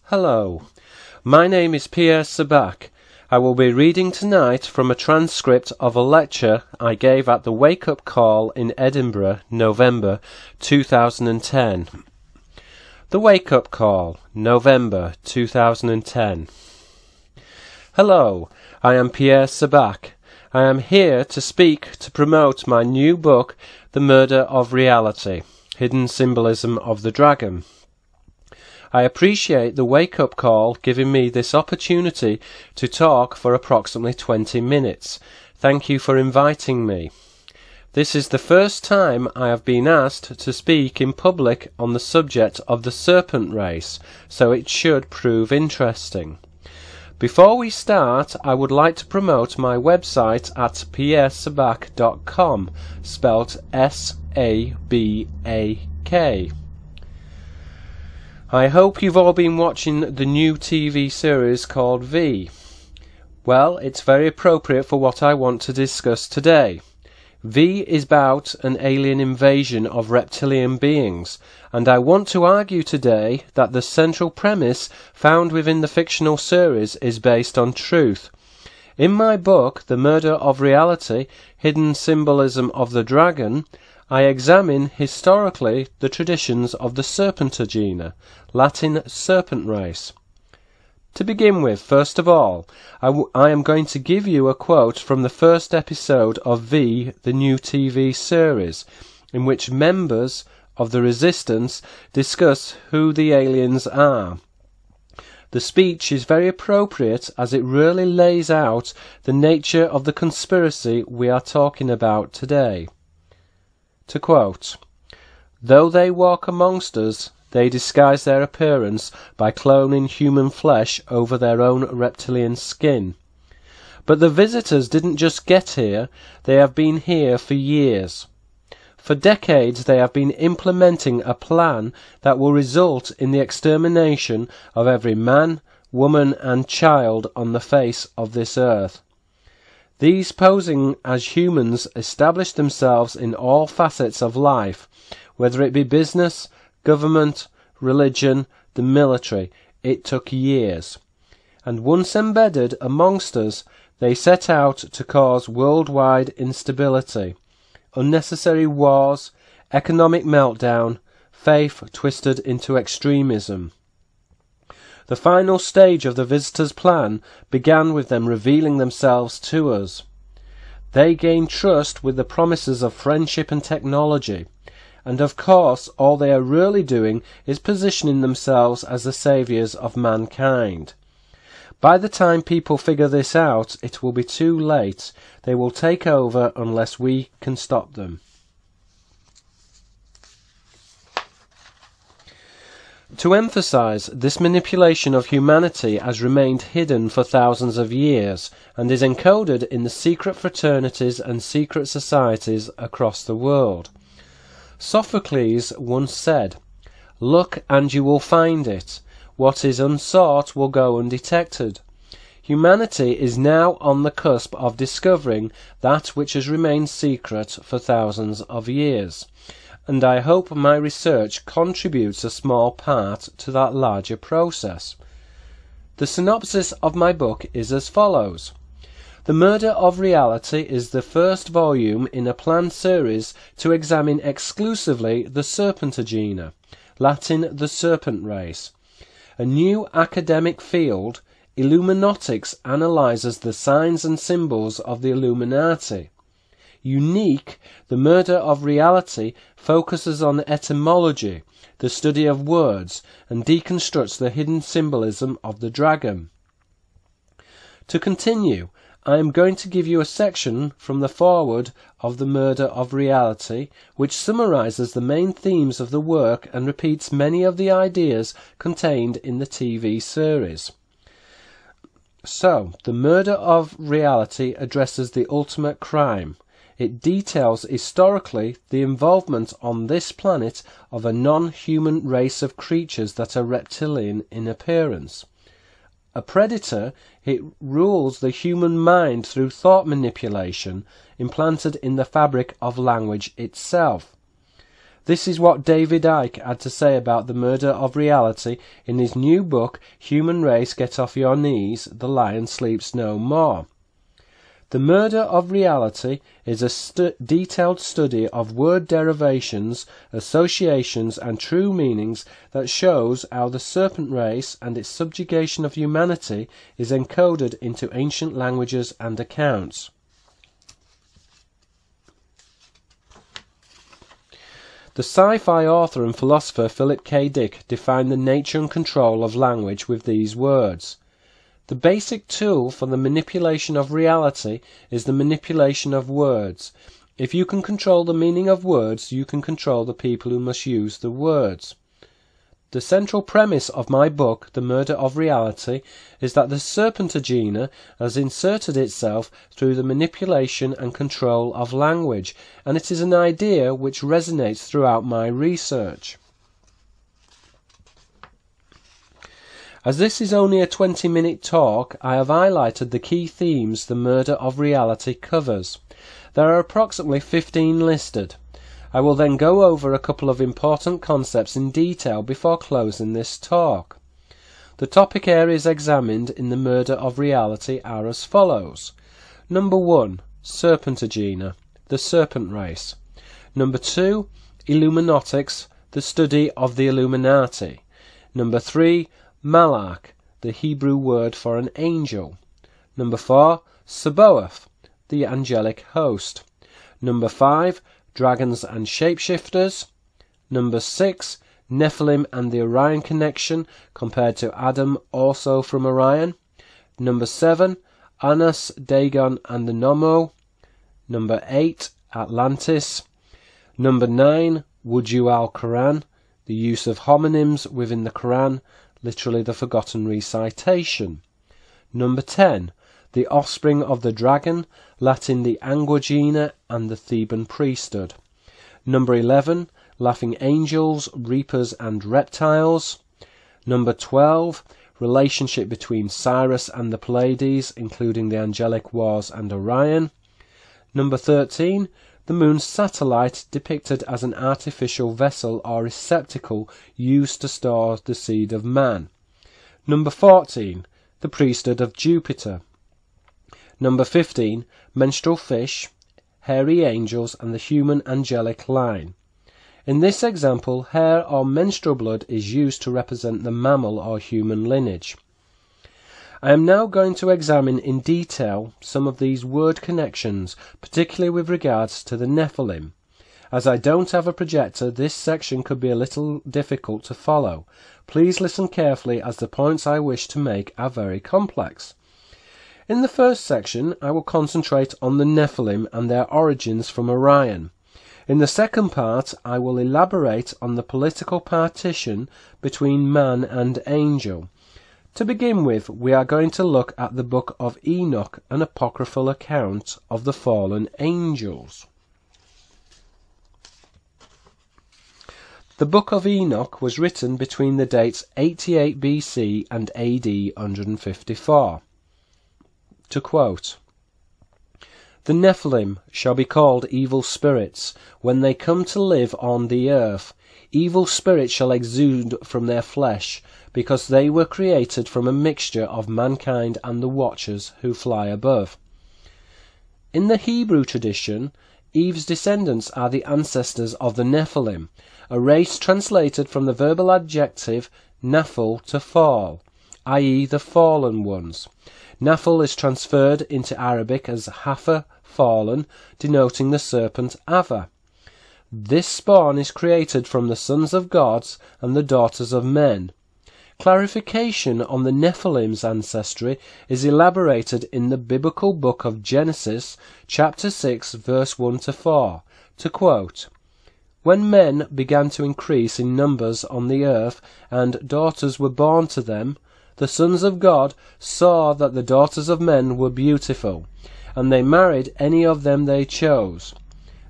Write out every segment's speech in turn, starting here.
Hello, my name is Pierre Sabak. I will be reading tonight from a transcript of a lecture I gave at the Wake Up Call in Edinburgh, November 2010. The Wake Up Call, November 2010. Hello, I am Pierre Sabak. I am here to speak to promote my new book, The Murder of Reality, Hidden Symbolism of the Dragon. I appreciate the wake-up call giving me this opportunity to talk for approximately 20 minutes. Thank you for inviting me. This is the first time I have been asked to speak in public on the subject of the serpent race, so it should prove interesting. Before we start, I would like to promote my website at pierresabak.com, spelt S-A-B-A-K. I hope you've all been watching the new TV series called V. Well, it's very appropriate for what I want to discuss today. V is about an alien invasion of reptilian beings, and I want to argue today that the central premise found within the fictional series is based on truth. In my book, The Murder of Reality, Hidden Symbolism of the Dragon, I examine historically the traditions of the Serpentagena, Latin serpent race. To begin with, first of all, I am going to give you a quote from the first episode of V, the new TV series, in which members of the Resistance discuss who the aliens are. The speech is very appropriate as it really lays out the nature of the conspiracy we are talking about today. To quote, "Though they walk amongst us, they disguise their appearance by cloning human flesh over their own reptilian skin. But the visitors didn't just get here, they have been here for years. For decades they have been implementing a plan that will result in the extermination of every man, woman and child on the face of this earth. These posing as humans establish themselves in all facets of life, whether it be business, government, religion, the military. It took years. And once embedded amongst us, they set out to cause worldwide instability, unnecessary wars, economic meltdown, faith twisted into extremism. The final stage of the visitors' plan began with them revealing themselves to us. They gained trust with the promises of friendship and technology, and of course all they are really doing is positioning themselves as the saviours of mankind. By the time people figure this out, it will be too late. They will take over unless we can stop them." To emphasize, this manipulation of humanity has remained hidden for thousands of years and is encoded in the secret fraternities and secret societies across the world. Sophocles once said, "Look and you will find it. What is unsought will go undetected." Humanity is now on the cusp of discovering that which has remained secret for thousands of years, and I hope my research contributes a small part to that larger process. The synopsis of my book is as follows. The Murder of Reality is the first volume in a planned series to examine exclusively the Serpentagena, Latin the serpent race. A new academic field, Illuminautics, analyzes the signs and symbols of the Illuminati. Unique, The Murder of Reality focuses on etymology, the study of words, and deconstructs the hidden symbolism of the dragon. To continue, I am going to give you a section from the foreword of The Murder of Reality, which summarizes the main themes of the work and repeats many of the ideas contained in the TV series. So, The Murder of Reality addresses the ultimate crime. It details historically the involvement on this planet of a non-human race of creatures that are reptilian in appearance. A predator, it rules the human mind through thought manipulation implanted in the fabric of language itself. This is what David Icke had to say about the murder of reality in his new book, Human Race, Get Off Your Knees, The Lion Sleeps No More. The murder of reality is a detailed study of word derivations, associations, and true meanings that shows how the serpent race and its subjugation of humanity is encoded into ancient languages and accounts. The sci-fi author and philosopher Philip K. Dick defined the nature and control of language with these words. The basic tool for the manipulation of reality is the manipulation of words. If you can control the meaning of words, you can control the people who must use the words. The central premise of my book, The Murder of Reality, is that the serpentagena has inserted itself through the manipulation and control of language, and it is an idea which resonates throughout my research. As this is only a 20-minute talk, I have highlighted the key themes the murder of reality covers. There are approximately 15 listed. I will then go over a couple of important concepts in detail before closing this talk. The topic areas examined in the murder of reality are as follows. Number 1, Serpentagena, the serpent race. Number 2, Illuminatics, the study of the Illuminati. Number 3, Malach, the Hebrew word for an angel. Number 4, Sabaoth, the angelic host. Number 5, dragons and shapeshifters. Number 6, Nephilim and the Orion connection compared to Adam, also from Orion. Number 7, Anas, Dagon and the Nommo. Number 8, Atlantis. Number 9, Wuju al-Quran, the use of homonyms within the Quran, literally the forgotten recitation. Number 10, the offspring of the dragon, Latin the Anguagena and the Theban priesthood. Number 11, laughing angels, reapers and reptiles. Number 12, relationship between Cyrus and the Pleiades, including the angelic wars and Orion. Number 13, the moon's satellite, depicted as an artificial vessel or receptacle used to store the seed of man. Number 14, the priesthood of Jupiter. Number 15, menstrual fish, hairy angels and the human angelic line. In this example, hair or menstrual blood is used to represent the mammal or human lineage. I am now going to examine in detail some of these word connections, particularly with regards to the Nephilim. As I don't have a projector, this section could be a little difficult to follow. Please listen carefully, as the points I wish to make are very complex. In the first section, I will concentrate on the Nephilim and their origins from Orion. In the second part, I will elaborate on the political partition between man and angel. To begin with, we are going to look at the Book of Enoch, an apocryphal account of the fallen angels. The Book of Enoch was written between the dates 88 BC and AD 154. To quote, "The Nephilim shall be called evil spirits when they come to live on the earth. Evil spirits shall exude from their flesh, because they were created from a mixture of mankind and the watchers who fly above." In the Hebrew tradition, Eve's descendants are the ancestors of the Nephilim, a race translated from the verbal adjective naphal to fall, i.e. the fallen ones. Naphal is transferred into Arabic as hafa, fallen, denoting the serpent Ava. This spawn is created from the sons of gods and the daughters of men. Clarification on the Nephilim's ancestry is elaborated in the biblical book of Genesis, chapter 6, verse 1 to 4. To quote, "When men began to increase in numbers on the earth, and daughters were born to them, the sons of God saw that the daughters of men were beautiful, and they married any of them they chose.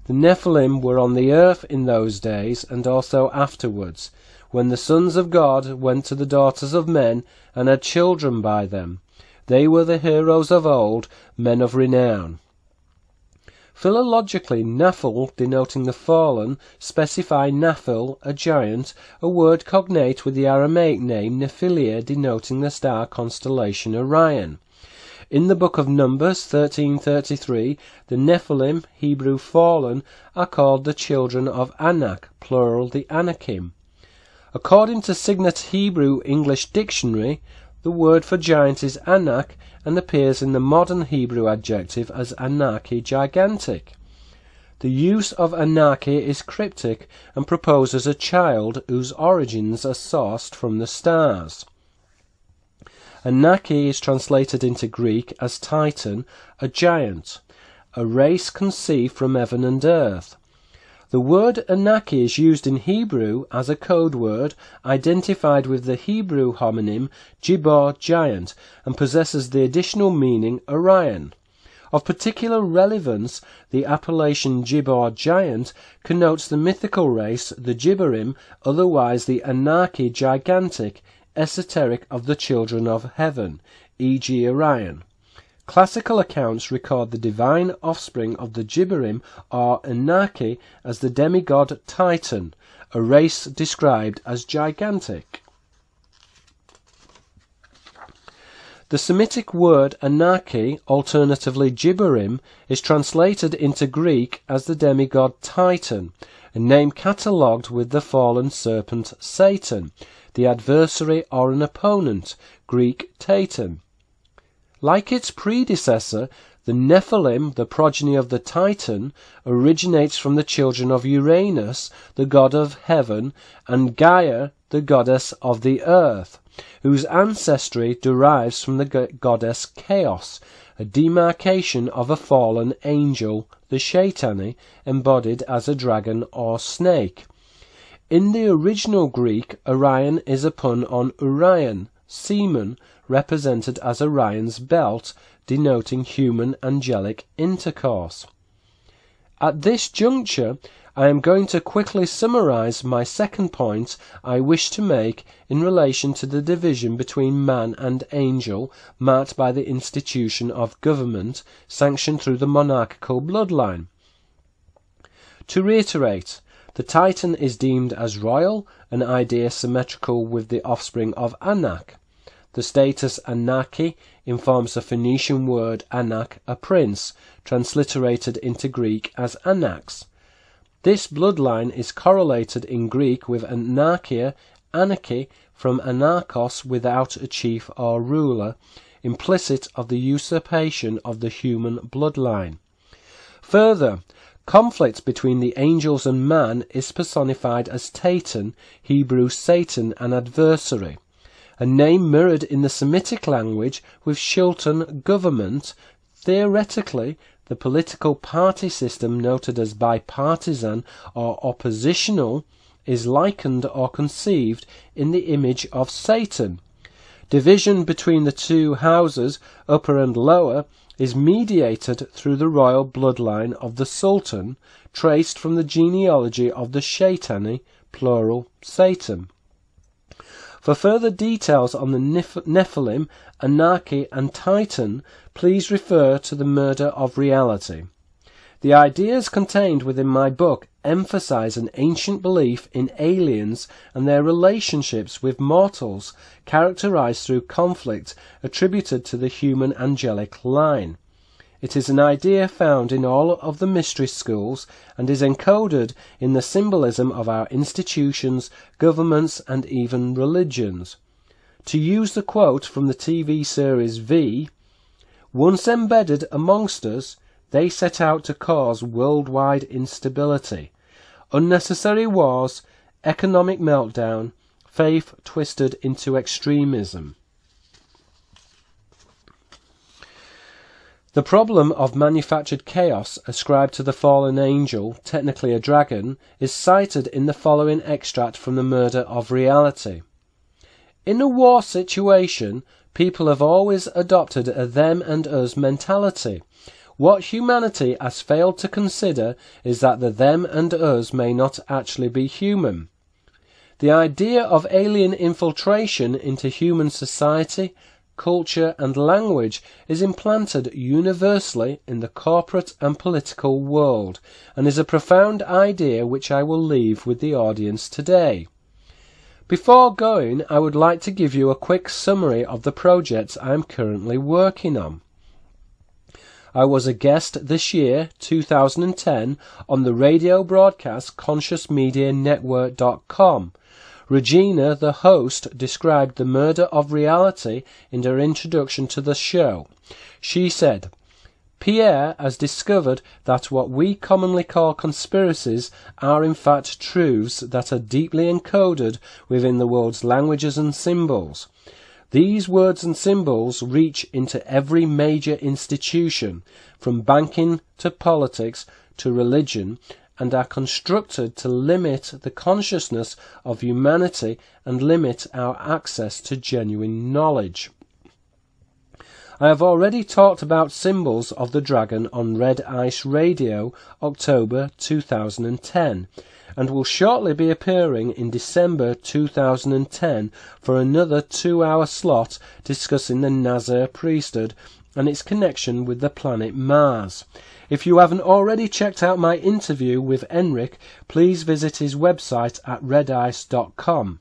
The Nephilim were on the earth in those days, and also afterwards, when the sons of God went to the daughters of men and had children by them. They were the heroes of old, men of renown." Philologically, Nephil, denoting the fallen, specify Nephil, a giant, a word cognate with the Aramaic name Nephilia, denoting the star constellation Orion. In the book of Numbers 13:33, the Nephilim, Hebrew fallen, are called the children of Anak, plural the Anakim. According to Signet Hebrew English Dictionary, the word for giant is Anak and appears in the modern Hebrew adjective as Anaki, gigantic. The use of Anaki is cryptic and proposes a child whose origins are sourced from the stars. Anaki is translated into Greek as Titan, a giant, a race conceived from heaven and earth. The word Anaki is used in Hebrew as a code word identified with the Hebrew homonym Gibor, giant, and possesses the additional meaning Orion. Of particular relevance, the appellation Gibor, giant, connotes the mythical race, the Gibborim, otherwise the Anaki, gigantic, esoteric of the children of heaven, e.g. Orion. Classical accounts record the divine offspring of the Gibborim or Anaki as the demigod Titan, a race described as gigantic. The Semitic word Anaki, alternatively Gibborim, is translated into Greek as the demigod Titan, a name catalogued with the fallen serpent Satan, the adversary or an opponent, Greek Tatan. Like its predecessor, the Nephilim, the progeny of the Titan, originates from the children of Uranus, the god of heaven, and Gaia, the goddess of the earth, whose ancestry derives from the goddess Chaos, a demarcation of a fallen angel, the Shaitani, embodied as a dragon or snake. In the original Greek, Orion is a pun on Orion, seaman, represented as Orion's belt, denoting human angelic intercourse. At this juncture, I am going to quickly summarize my second point I wish to make in relation to the division between man and angel marked by the institution of government sanctioned through the monarchical bloodline. To reiterate, the Titan is deemed as royal, an idea symmetrical with the offspring of Anak. The status Anaki informs the Phoenician word Anak, a prince, transliterated into Greek as Anax. This bloodline is correlated in Greek with Anarchia, anarchy, from anarchos, without a chief or ruler, implicit of the usurpation of the human bloodline. Further, conflict between the angels and man is personified as Tatan, Hebrew Satan, an adversary, a name mirrored in the Semitic language with Shilton, government. Theoretically, the political party system noted as bipartisan or oppositional is likened or conceived in the image of Satan. Division between the two houses, upper and lower, is mediated through the royal bloodline of the Sultan, traced from the genealogy of the Shaitani, plural Satan. For further details on the Nephilim, Anarchy and Titan, please refer to The Murder of Reality. The ideas contained within my book emphasize an ancient belief in aliens and their relationships with mortals, characterized through conflict attributed to the human angelic line. It is an idea found in all of the mystery schools and is encoded in the symbolism of our institutions, governments, and even religions. To use the quote from the TV series V, "Once embedded amongst us, they set out to cause worldwide instability, unnecessary wars, economic meltdown, faith twisted into extremism." The problem of manufactured chaos ascribed to the fallen angel, technically a dragon, is cited in the following extract from The Murder of Reality. In a war situation, people have always adopted a them and us mentality. What humanity has failed to consider is that the them and us may not actually be human. The idea of alien infiltration into human society, culture and language is implanted universally in the corporate and political world, and is a profound idea which I will leave with the audience today. Before going, I would like to give you a quick summary of the projects I am currently working on. I was a guest this year, 2010, on the radio broadcast ConsciousMediaNetwork.com. Regina, the host, described the murder of reality in her introduction to the show. She said, "Pierre has discovered that what we commonly call conspiracies are in fact truths that are deeply encoded within the world's languages and symbols. These words and symbols reach into every major institution, from banking to politics to religion, and are constructed to limit the consciousness of humanity and limit our access to genuine knowledge." I have already talked about symbols of the dragon on Red Ice Radio, October 2010, and will shortly be appearing in December 2010 for another 2-hour slot discussing the Nazir priesthood and its connection with the planet Mars. If you haven't already checked out my interview with Enric, please visit his website at redice.com.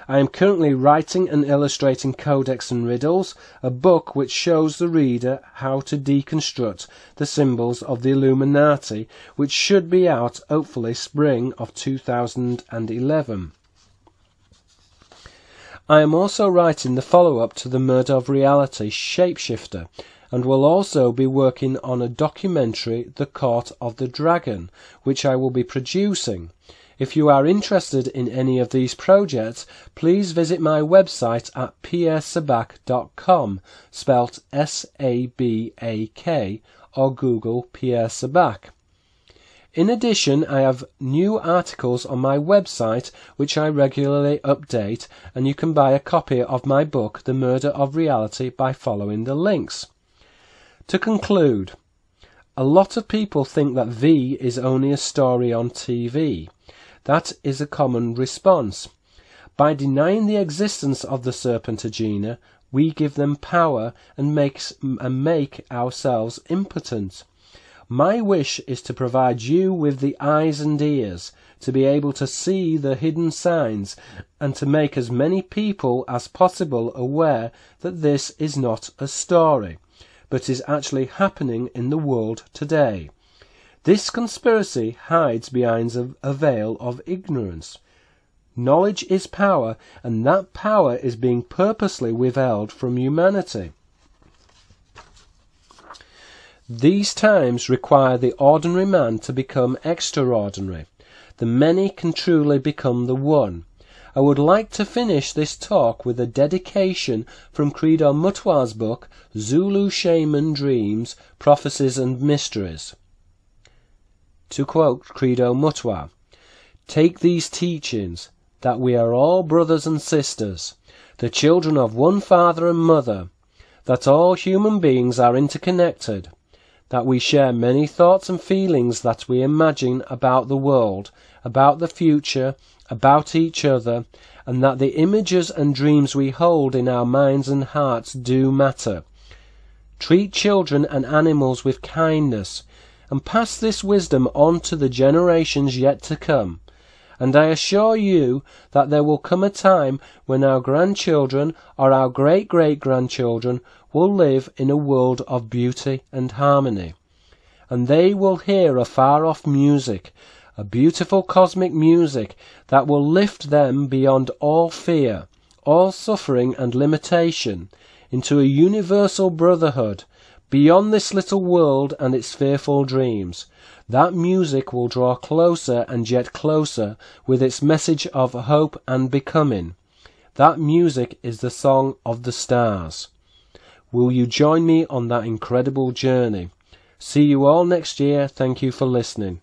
I am currently writing and illustrating Codex and Riddles, a book which shows the reader how to deconstruct the symbols of the Illuminati, which should be out hopefully spring of 2011. I am also writing the follow-up to the Murder of Reality Shapeshifter, and will also be working on a documentary, The Court of the Dragon, which I will be producing. If you are interested in any of these projects, please visit my website at pierresabak.com, spelt S-A-B-A-K, or Google Pierre Sabak. In addition, I have new articles on my website which I regularly update, and you can buy a copy of my book, The Murder of Reality, by following the links. To conclude, a lot of people think that V is only a story on TV. That is a common response. By denying the existence of the Serpentagina, we give them power and make ourselves impotent. My wish is to provide you with the eyes and ears, to be able to see the hidden signs, and to make as many people as possible aware that this is not a story, but is actually happening in the world today. This conspiracy hides behind a veil of ignorance. Knowledge is power, and that power is being purposely withheld from humanity. These times require the ordinary man to become extraordinary. The many can truly become the one. I would like to finish this talk with a dedication from Credo Mutwa's book, Zulu Shaman Dreams, Prophecies and Mysteries. To quote Credo Mutwa, "Take these teachings, that we are all brothers and sisters, the children of one father and mother, that all human beings are interconnected, that we share many thoughts and feelings that we imagine about the world, about the future, about each other, and that the images and dreams we hold in our minds and hearts do matter. Treat children and animals with kindness, and pass this wisdom on to the generations yet to come. And I assure you that there will come a time when our grandchildren or our great-great-grandchildren will live in a world of beauty and harmony. And they will hear a far-off music, a beautiful cosmic music that will lift them beyond all fear, all suffering and limitation, into a universal brotherhood, beyond this little world and its fearful dreams. That music will draw closer and yet closer with its message of hope and becoming. That music is the song of the stars. Will you join me on that incredible journey? See you all next year. Thank you for listening.